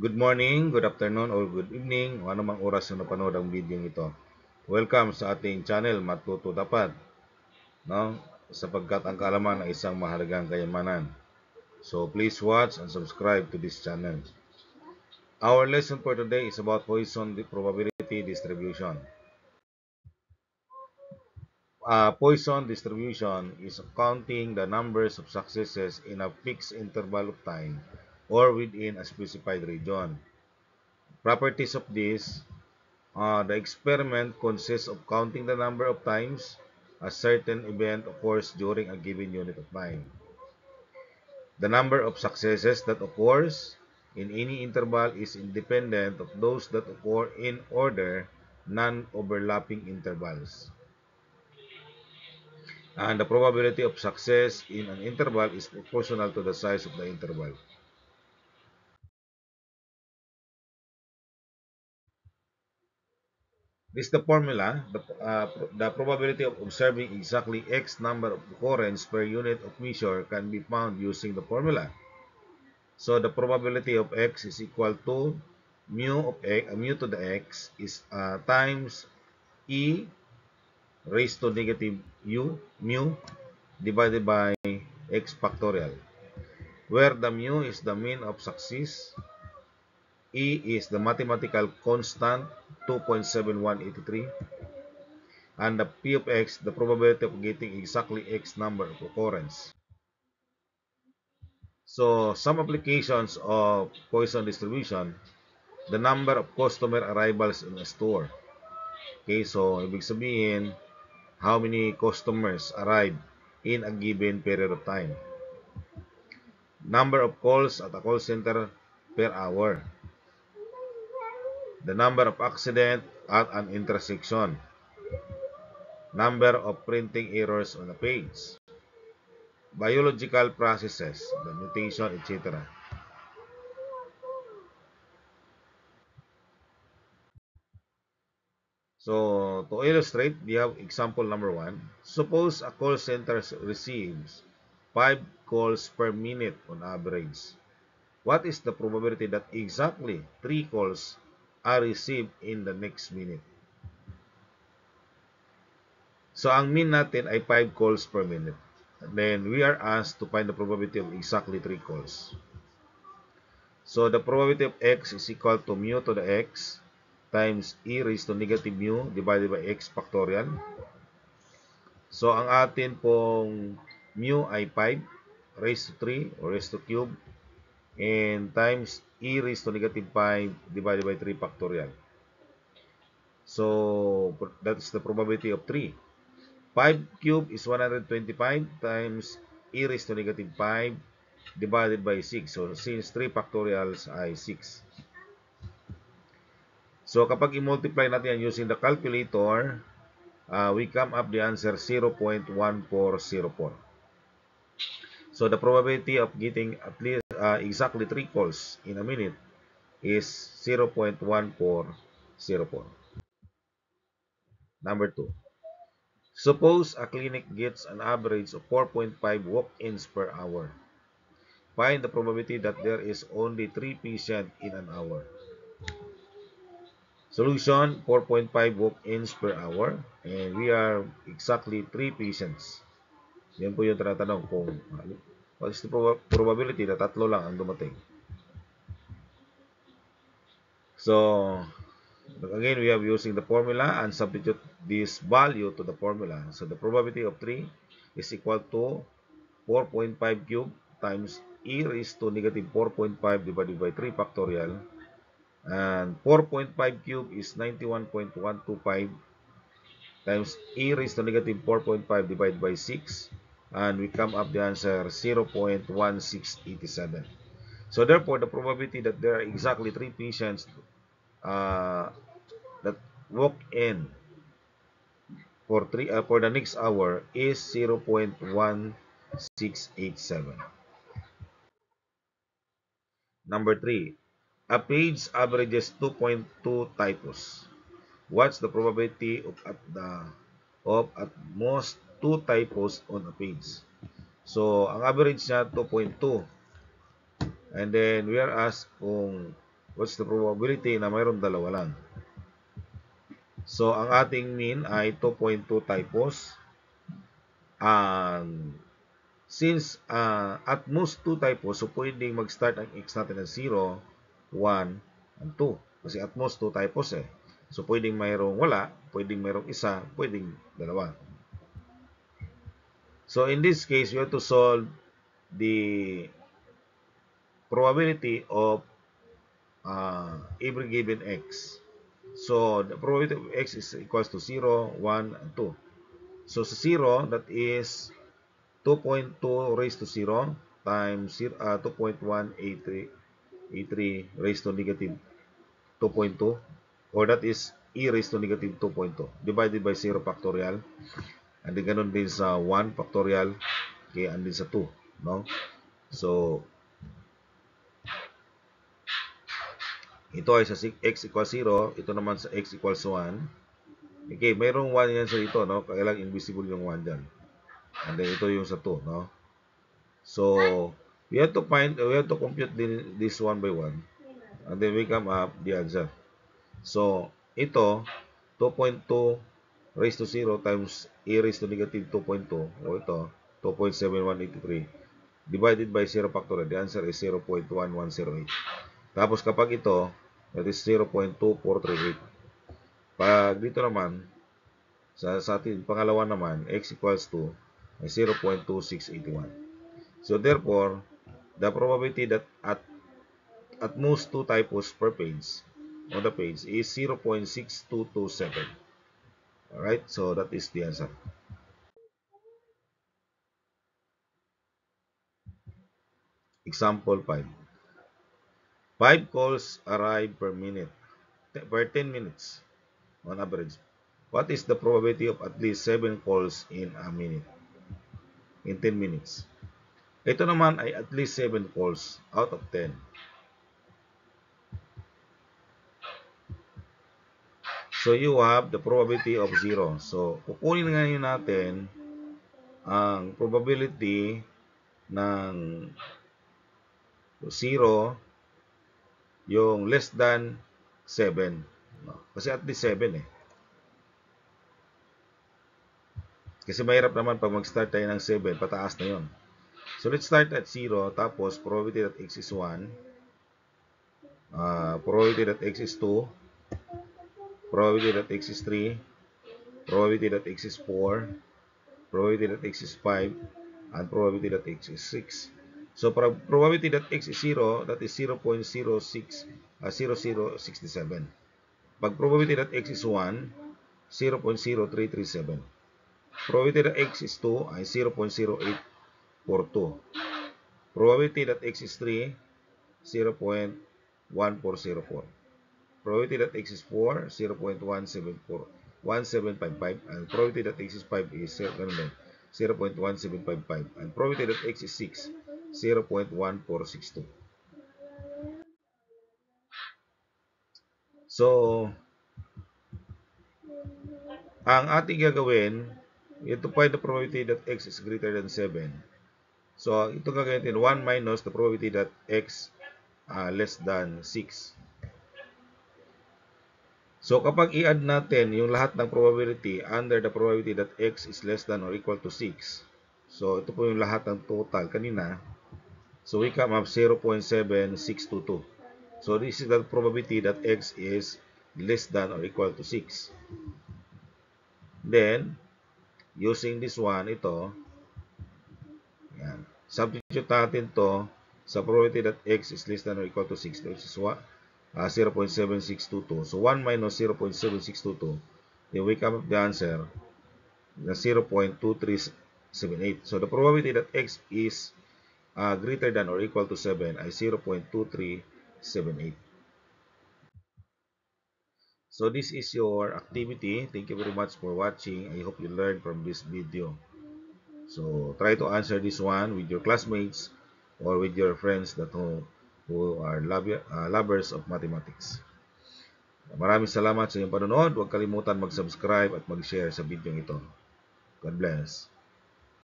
Good morning, good afternoon, or good evening, o anumang oras na napanood ang video ito. Welcome sa ating channel, Matuto Dapat, no? Sapagkat ang kaalaman ay isang mahalagang kayamanan. So please watch and subscribe to this channel. Our lesson for today is about Poisson probability distribution. Poisson distribution is counting the numbers of successes in a fixed interval of time or within a specified region. Properties of this: the experiment consists of counting the number of times a certain event occurs during a given unit of time. The number of successes that occurs in any interval is independent of those that occur in order non-overlapping intervals. And the probability of success in an interval is proportional to the size of the interval. This is the formula. The probability of observing exactly X number of occurrences per unit of measure can be found using the formula. So the probability of X is equal to mu of X, mu to the X is times E raised to negative mu divided by X factorial, where the mu is the mean of success, E is the mathematical constant 2.7183, and the P of X, the probability of getting exactly X number of occurrence. So, some applications of Poisson distribution: the number of customer arrivals in a store. Okay, so ibig sabihin, how many customers arrive in a given period of time. Number of calls at a call center per hour. The number of accidents at an intersection. Number of printing errors on a page. Biological processes, the mutation, etc. So, to illustrate, we have example number 1. Suppose a call center receives 5 calls per minute on average. What is the probability that exactly 3 calls are received in the next minute? So, ang mean natin ay 5 calls per minute. And then, we are asked to find the probability of exactly 3 calls. So, the probability of X is equal to mu to the X times E raised to negative mu divided by X factorial. So, ang atin pong mu ay 5 raised to 3 or raised to cube and times E raised to negative 5 divided by 3 factorial. So, that is the probability of 3. 5 cube is 125 times E raised to negative 5 divided by 6. So, since 3 factorials ay 6. So, kapag i-multiply natin yan using the calculator, we come up the answer 0.1404. So the probability of getting at least exactly 3 calls in a minute is 0.1404. Number 2. Suppose a clinic gets an average of 4.5 walk-ins per hour. Find the probability that there is only 3 patients in an hour. Solution: 4.5 walk-ins per hour, and we are exactly 3 patients. Yan po yung tinatanong kung what is the probability na tatlo lang ang dumating. So, again, we have using the formula and substitute this value to the formula. So, the probability of 3 is equal to 4.5 cube times E raised to negative 4.5 divided by 3 factorial. And 4.5 cube is 91.125 times E raised to negative 4.5 divided by 6. And we come up the answer 0.1687. So therefore, the probability that there are exactly 3 patients that walk in for the next hour is 0.1687. Number 3. A page averages 2.2 typos. What's the probability of at most 2 typos on a page? So, ang average niya 2.2. And then we are asked kung What's the probability na mayroon dalawa lang? So, ang ating mean ay 2.2 typos. And since at most 2 typos, so pwedeng mag-start ang x natin ng 0, 1, and 2. Kasi at most 2 typos eh. So, pwedeng mayroong wala, pwedeng mayroong isa, pwedeng dalawa. So, in this case, we have to solve the probability of every given x. So, the probability of x is equals to 0, 1, and 2. So, sa 0, that is 2.2 raised to 0 times 2.183 raised to negative 2.2, or that is e raised to negative 2.2 divided by 0 factorial, and then ganun din sa 1 factorial, kaya andin sa 2, no? So, ito ay sa x equals 0, ito naman sa x equals 1. Okay, mayroong 1 yan sa dito, no? Kailang invisible yung 1 dyan. And then ito yung sa 2, no? So, we have to compute this one by one. And then we come up the answer. So, ito, 2.2 raised to 0 times e raised to negative 2.2, o ito, 2.7183, divided by 0 factorial. The answer is 0.1108. Tapos kapag ito, that is 0.2438. Pag dito naman, sa atin, pangalawa naman, x equals to 0.2681. So therefore, the probability that at most 2 typos per page on the page is 0.6227. Alright, so that is the answer. Example 5. 5 calls arrive per minute, per 10 minutes on average. What is the probability of at least 7 calls in a minute? In 10 minutes. Ito naman ay at least 7 calls out of 10. So you have the probability of 0. So kukunin ngayon natin ang probability ng 0, yung less than 7. Kasi at least 7 eh. Kasi mahirap naman pag mag-start tayo ng 7, pataas na yon. So let's start at 0, tapos probability that x is 1, probability that x is 2, probability that x is 3, probability that x is 4, probability that x is 5, and probability that x is 6. So probability that x is 0, that is 0.0067. Pag probability that x is 1, 0.0337. Probability that x is 2 ay 0.0842. Probability that x is 3, 0.1404. Probability that x is 4, 0.1755. And probability that x is 5 is 0.1755. And probability that x is 6, 0.1462. So, ang ating gagawin, you have to find the probability that x is greater than 7. So, ito gagawin natin, 1 minus the probability that x less than 6. So, kapag i-add natin yung lahat ng probability under the probability that x is less than or equal to 6. So, ito po yung lahat ng total kanina. So, we come up 0.7622. So, this is the probability that x is less than or equal to 6. Then, using this one, ito, yan. Substitute natin to sa probability that x is less than or equal to 6, which is 0.7622. So 1 minus 0.7622, then we come up the answer na 0.2378. So the probability that x is greater than or equal to 7 ay 0.2378. So this is your activity. Thank you very much for watching. I hope you learned from this video. So try to answer this one with your classmates or with your friends that who are lovers of mathematics. Maraming salamat sa iyong panonood. Huwag kalimutan mag-subscribe at mag-share sa video ito. God bless.